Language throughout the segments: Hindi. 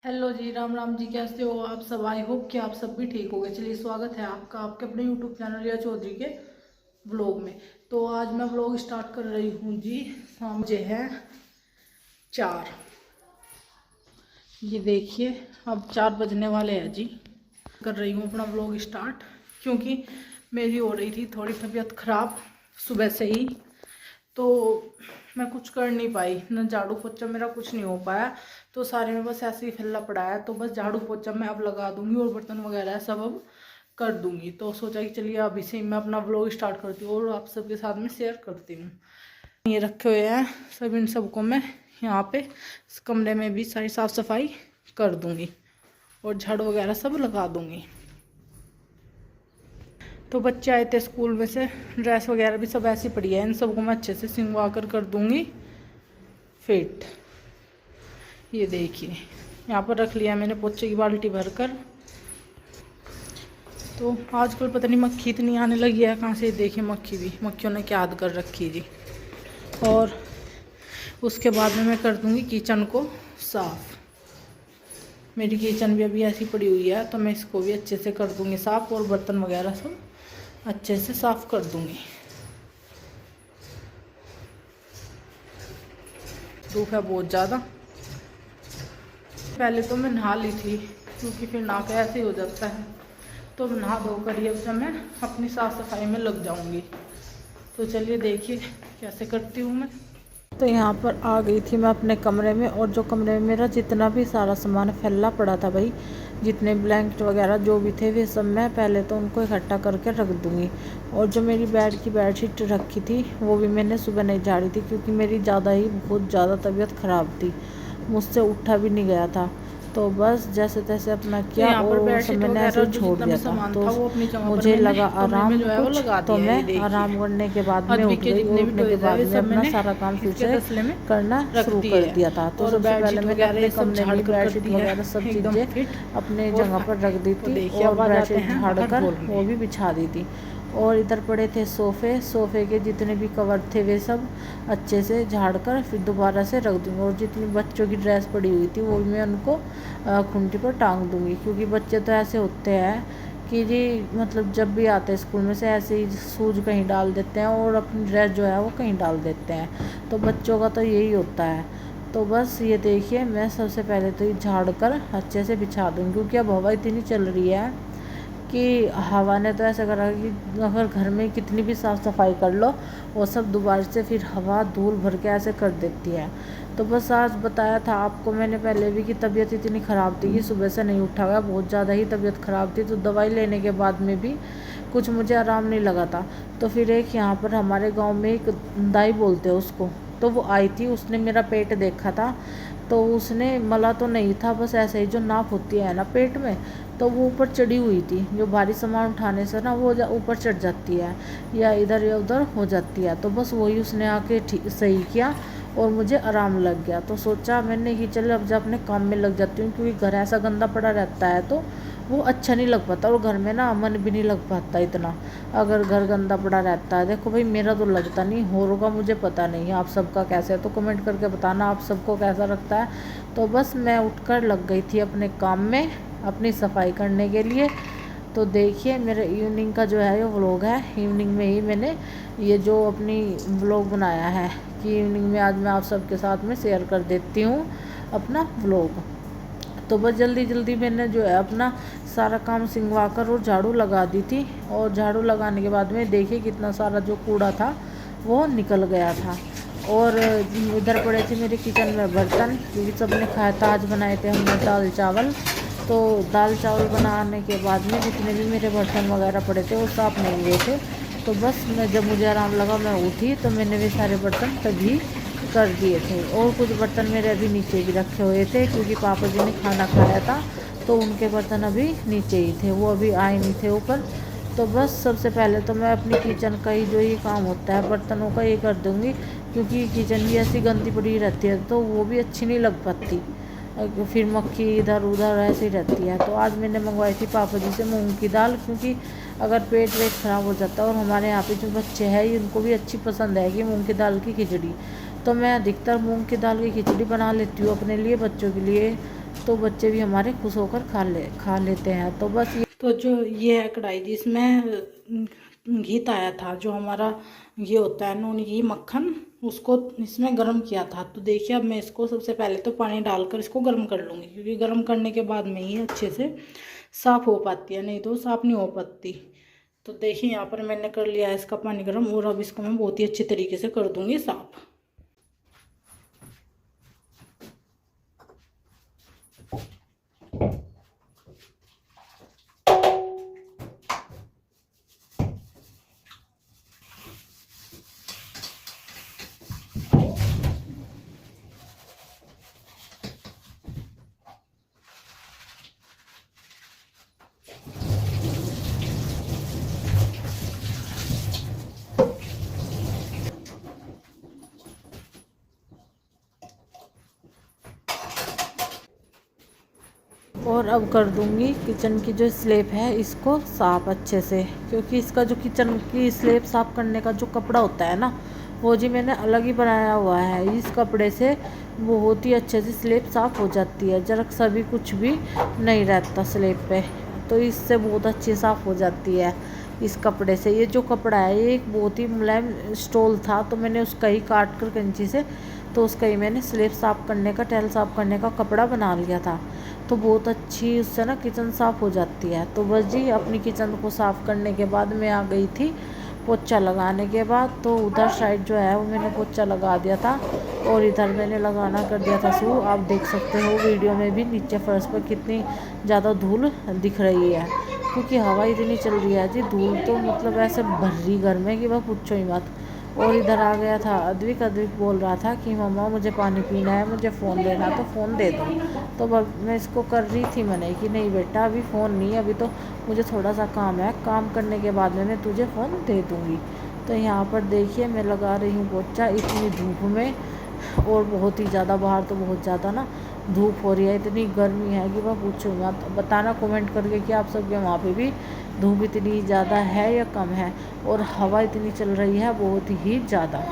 हेलो जी, राम राम जी। कैसे हो आप सब? आई होप कि आप सब भी ठीक होंगे। चलिए, स्वागत है आपका आपके अपने यूट्यूब चैनल रिया चौधरी के व्लॉग में। तो आज मैं व्लॉग स्टार्ट कर रही हूँ जी। शाम जे है 4। ये देखिए, अब 4 बजने वाले हैं जी। कर रही हूँ अपना व्लॉग स्टार्ट, क्योंकि मेरी हो रही थी थोड़ी तबीयत ख़राब सुबह से ही। तो मैं कुछ कर नहीं पाई, न झाड़ू पोछा मेरा कुछ नहीं हो पाया। तो सारे में बस ऐसे ही फैला पड़ा है। तो बस झाड़ू पोछा मैं अब लगा दूंगी और बर्तन वगैरह सब अब कर दूंगी। तो सोचा कि चलिए अभी से मैं अपना व्लॉग स्टार्ट करती हूँ और आप सबके साथ में शेयर करती हूँ। ये रखे हुए हैं सब, इन सबको मैं यहाँ पे इस कमरे में भी सारी साफ सफाई कर दूंगी और झाड़ू वगैरह सब लगा दूंगी। तो बच्चे आए थे स्कूल में से, ड्रेस वगैरह भी सब ऐसी पड़ी है। इन सबको मैं अच्छे से सिंगवा कर दूंगी फिट। ये देखिए, यहाँ पर रख लिया मैंने पोछे की बाल्टी भरकर। तो आजकल पता नहीं मक्खी इतनी आने लगी है कहाँ से। देखिए मक्खी भी, मक्खियों ने क्या हद कर रखी जी। और उसके बाद में मैं कर दूंगी किचन को साफ़। मेरी किचन भी अभी ऐसी पड़ी हुई है, तो मैं इसको भी अच्छे से कर दूंगी साफ़ और बर्तन वगैरह सब अच्छे से साफ़ कर दूंगी। धूप है बहुत ज़्यादा। पहले तो मैं नहा ली थी, क्योंकि फिर नहा के ऐसे ही हो जाता है। तो नहा धोकर ये अब मैं अपनी साफ़ सफाई में लग जाऊंगी। तो चलिए देखिए कैसे करती हूँ मैं। तो यहाँ पर आ गई थी मैं अपने कमरे में, और जो कमरे में मेरा जितना भी सारा सामान फैला पड़ा था भाई, जितने ब्लैंकेट वगैरह जो भी थे वे सब मैं पहले तो उनको इकट्ठा करके रख दूँगी। और जो मेरी बेड की बेडशीट रखी थी वो भी मैंने सुबह नहीं झाड़ी थी, क्योंकि मेरी बहुत ज़्यादा तबीयत ख़राब थी, मुझसे उठा भी नहीं गया था। तो बस जैसे तैसे अपना किया और वो सब मैंने ऐसे ही छोड़ दिया था। तो मुझे लगा आराम कुछ, तो मैं आराम करने के बाद में उठ गई और उठने के बाद में अपना सारा काम फिर से करना शुरू कर दिया था। तो सबसे पहले मैंने अपने कमरे में बेडशीट वगैरह सब चीज़ें अपने जगह पर रख दी थी और बेडशीट झाड़ कर वो भी बिछा दी थी। और इधर पड़े थे सोफ़े के जितने भी कवर थे वे सब अच्छे से झाड़ कर फिर दोबारा से रख दूँगी। और जितनी बच्चों की ड्रेस पड़ी हुई थी वो भी मैं उनको खूंटी पर टांग दूँगी, क्योंकि बच्चे तो ऐसे होते हैं कि जी मतलब जब भी आते हैं स्कूल में से ऐसे ही शूज कहीं डाल देते हैं और अपनी ड्रेस जो है वो कहीं डाल देते हैं। तो बच्चों का तो यही होता है। तो बस ये देखिए, मैं सबसे पहले तो ये झाड़ कर अच्छे से बिछा दूँगी, क्योंकि अब हवा इतनी चल रही है कि हवा ने तो ऐसा करा कि अगर घर में कितनी भी साफ़ सफाई कर लो वो सब दोबारा से फिर हवा धूल भर के ऐसे कर देती है। तो बस आज बताया था आपको मैंने पहले भी कि तबीयत इतनी ख़राब थी कि सुबह से नहीं उठा गया, बहुत ज़्यादा ही तबीयत ख़राब थी। तो दवाई लेने के बाद में भी कुछ मुझे आराम नहीं लगा था। तो फिर एक यहाँ पर हमारे गाँव में एक दाई बोलते हैं उसको, तो वो आई थी, उसने मेरा पेट देखा था। तो उसने मला तो नहीं था, बस ऐसे ही जो नाप होती है ना पेट में, तो वो ऊपर चढ़ी हुई थी। जो भारी सामान उठाने से ना वो ऊपर चढ़ जाती है या उधर हो जाती है। तो बस वही उसने आके ठीक सही किया और मुझे आराम लग गया। तो सोचा मैंने कि चलो अब जब अपने काम में लग जाती हूँ, क्योंकि घर ऐसा गंदा पड़ा रहता है तो वो अच्छा नहीं लग पाता, और घर में ना मन भी नहीं लग पाता इतना, अगर घर गंदा पड़ा रहता है। देखो भाई, मेरा तो लगता नहीं, होगा मुझे पता नहीं, आप सबका कैसे है तो कमेंट करके बताना आप सबको कैसा लगता है। तो बस मैं उठकर लग गई थी अपने काम में, अपनी सफाई करने के लिए। तो देखिए मेरे इवनिंग का जो है ये व्लॉग है। इवनिंग में ही मैंने ये जो अपनी व्लॉग बनाया है कि इवनिंग में आज मैं आप सबके साथ में शेयर कर देती हूँ अपना व्लॉग। तो बस जल्दी जल्दी मैंने जो है अपना सारा काम सिंगवा कर और झाड़ू लगा दी थी। और झाड़ू लगाने के बाद में देखिए कितना सारा जो कूड़ा था वो निकल गया था। और इधर पड़े थे मेरे किचन में बर्तन, क्योंकि सबने खाया था। आज बनाए थे हमने दाल चावल। तो दाल चावल बनाने के बाद में जितने भी मेरे बर्तन वगैरह पड़े थे वो साफ़ नहीं हुए थे। तो बस मैं जब मुझे आराम लगा मैं उठी तो मैंने वे सारे बर्तन तभी कर दिए थे। और कुछ बर्तन मेरे अभी नीचे भी रखे हुए थे, क्योंकि पापा जी ने खाना खाया था तो उनके बर्तन अभी नीचे ही थे, वो अभी आए नहीं थे ऊपर। तो बस सबसे पहले तो मैं अपनी किचन का ही जो ये काम होता है बर्तनों का ये कर दूँगी, क्योंकि किचन भी ऐसी गंदी पड़ी रहती है तो वो भी अच्छी नहीं लग पाती, फिर मक्खी इधर उधर ऐसे ही रहती है। तो आज मैंने मंगवाई थी पापा जी से मूंग की दाल, क्योंकि अगर पेट वेट ख़राब हो जाता है, और हमारे यहाँ पे जो बच्चे हैं उनको भी अच्छी पसंद है कि मूंग की दाल की खिचड़ी। तो मैं अधिकतर मूंग की दाल की खिचड़ी बना लेती हूँ अपने लिए, बच्चों के लिए। तो बच्चे भी हमारे खुश होकर खा लेते हैं। तो बस तो जो ये है कढ़ाई जिसमें घी आया था, जो हमारा ये होता है नून घी मक्खन, उसको इसमें गर्म किया था। तो देखिए अब मैं इसको सबसे पहले तो पानी डालकर इसको गर्म कर लूँगी, क्योंकि गर्म करने के बाद में ही अच्छे से साफ़ हो पाती है, नहीं तो साफ़ नहीं हो पाती। तो देखिए यहाँ पर मैंने कर लिया है इसका पानी गर्म, और अब इसको मैं बहुत ही अच्छे तरीके से कर दूँगी साफ़। और अब कर दूंगी किचन की जो स्लैब है इसको साफ़ अच्छे से, क्योंकि इसका जो किचन की स्लैब साफ़ करने का जो कपड़ा होता है ना, वो जी मैंने अलग ही बनाया हुआ है। इस कपड़े से बहुत ही अच्छे से स्लैब साफ़ हो जाती है, जरा सा भी कुछ भी नहीं रहता स्लैब पे, तो इससे बहुत अच्छी साफ़ हो जाती है इस कपड़े से। ये जो कपड़ा है ये एक बहुत ही मुलायम स्टॉल था, तो मैंने उसका ही काट कर कैंची से, तो उसका ही मैंने स्लैब साफ़ करने का, टाइल साफ़ करने का कपड़ा बना लिया था। तो बहुत अच्छी उससे ना किचन साफ़ हो जाती है। तो बस जी अपनी किचन को साफ़ करने के बाद मैं आ गई थी पोछा लगाने के बाद। तो उधर साइड जो है वो मैंने पोछा लगा दिया था, और इधर मैंने लगाना कर दिया था शुरू। आप देख सकते हो वीडियो में भी नीचे फर्श पर कितनी ज़्यादा धूल दिख रही है, क्योंकि हवा इतनी चल रही है जी, धूल तो मतलब ऐसे भर रही घर में कि वह पूछो ही मत। और इधर आ गया था अद्विक बोल रहा था कि मम्मा मुझे पानी पीना है, मुझे फ़ोन लेना, तो फ़ोन दे दो। तो मैं इसको कर रही थी मैंने कि नहीं बेटा अभी फ़ोन नहीं, अभी तो मुझे थोड़ा सा काम है, काम करने के बाद में मैं तुझे फ़ोन दे दूँगी। तो यहाँ पर देखिए मैं लगा रही हूँ पोछा इतनी धूप में, और बहुत ही ज़्यादा बाहर तो बहुत ज़्यादा ना धूप हो रही है, इतनी गर्मी है कि वह पूछो मत। बताना कमेंट करके कि आप सबके वहाँ पे भी धूप इतनी ज़्यादा है या कम है, और हवा इतनी चल रही है बहुत ही ज़्यादा।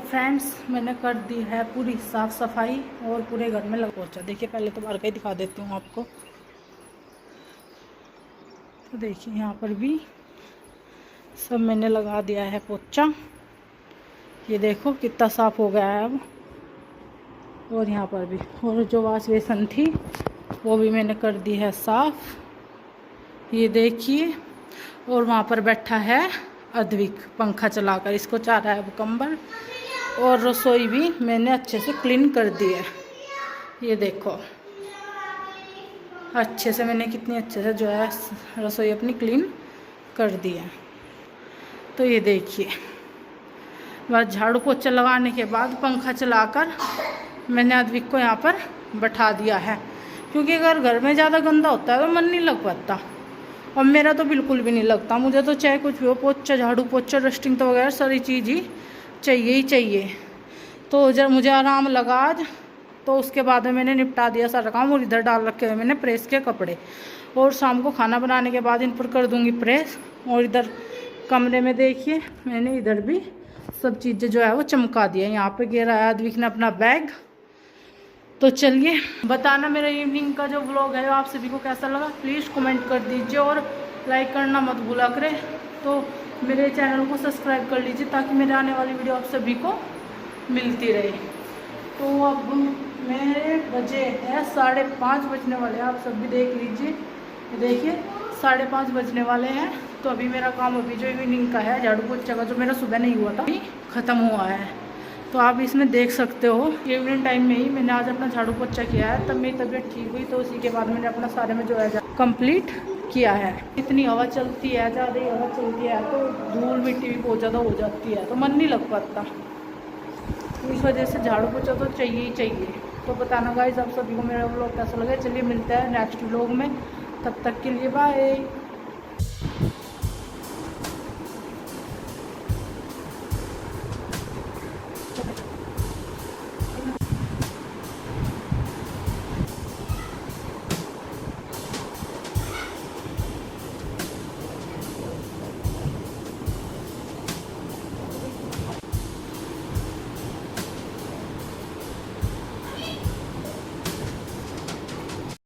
फ्रेंड्स मैंने कर दी है पूरी साफ़ सफाई, और पूरे घर में लग पोछा। देखिए पहले तो बाहर का ही दिखा देती हूँ आपको। तो देखिए यहाँ पर भी सब मैंने लगा दिया है पोछा, ये देखो कितना साफ़ हो गया है अब। और यहाँ पर भी, और जो वाश बेसन थी वो भी मैंने कर दी है साफ़, ये देखिए। और वहाँ पर बैठा है अद्विक पंखा चलाकर, इसको चाह रहा है अब कंबल। और रसोई भी मैंने अच्छे से क्लीन कर दी है, ये देखो अच्छे से मैंने कितनी अच्छे से जो है रसोई अपनी क्लीन कर दी है। तो ये देखिए बस झाड़ू पोछा लगाने के बाद पंखा चलाकर मैंने अद्विक को यहाँ पर बैठा दिया है, क्योंकि अगर घर में ज़्यादा गंदा होता है तो मन नहीं लग पाता, और मेरा तो बिल्कुल भी नहीं लगता। मुझे तो चाहे कुछ भी हो, पोछा झाड़ू पोछा डस्टिंग तो वगैरह सारी चीज़ ही चाहिए ही चाहिए। तो जब मुझे आराम लगा आज, तो उसके बाद में मैंने निपटा दिया सारा काम, और इधर डाल रखे हुए मैंने प्रेस के कपड़े, और शाम को खाना बनाने के बाद इन पर कर दूंगी प्रेस। और इधर कमरे में देखिए मैंने इधर भी सब चीज़ें जो है वो चमका दिया। यहाँ पे गिरा है अद्विक ने अपना बैग। तो चलिए बताना मेरा इवनिंग का जो व्लॉग है आप सभी को कैसा लगा, प्लीज़ कमेंट कर दीजिए और लाइक करना मत भूला करें। तो मेरे चैनल को सब्सक्राइब कर लीजिए ताकि मेरे आने वाली वीडियो आप सभी को मिलती रहे। तो अब मेरे बजे हैं 5:30 बजने वाले हैं, आप सब भी देख लीजिए। देखिए 5:30 बजने वाले हैं। तो अभी मेरा काम अभी जो इवनिंग का है झाड़ू पोछा का जो मेरा सुबह नहीं हुआ था अभी ख़त्म हुआ है। तो आप इसमें देख सकते हो इवनिंग टाइम में ही मैंने आज अपना झाड़ू पोछा किया है। तब मेरी तबीयत ठीक हुई तो उसी के बाद मैंने अपना सारे में जो है कंप्लीट किया है। इतनी हवा चलती है, ज़्यादा ही हवा चलती है तो धूल मिट्टी भी बहुत ज़्यादा हो जाती है तो मन नहीं लग पाता। इस वजह से झाड़ू पोछा तो चाहिए ही चाहिए। तो बताना गाइस आप सभी को मेरा व्लॉग कैसा लगा। चलिए मिलता है नेक्स्ट व्लॉग में, तब तक के लिए बाय।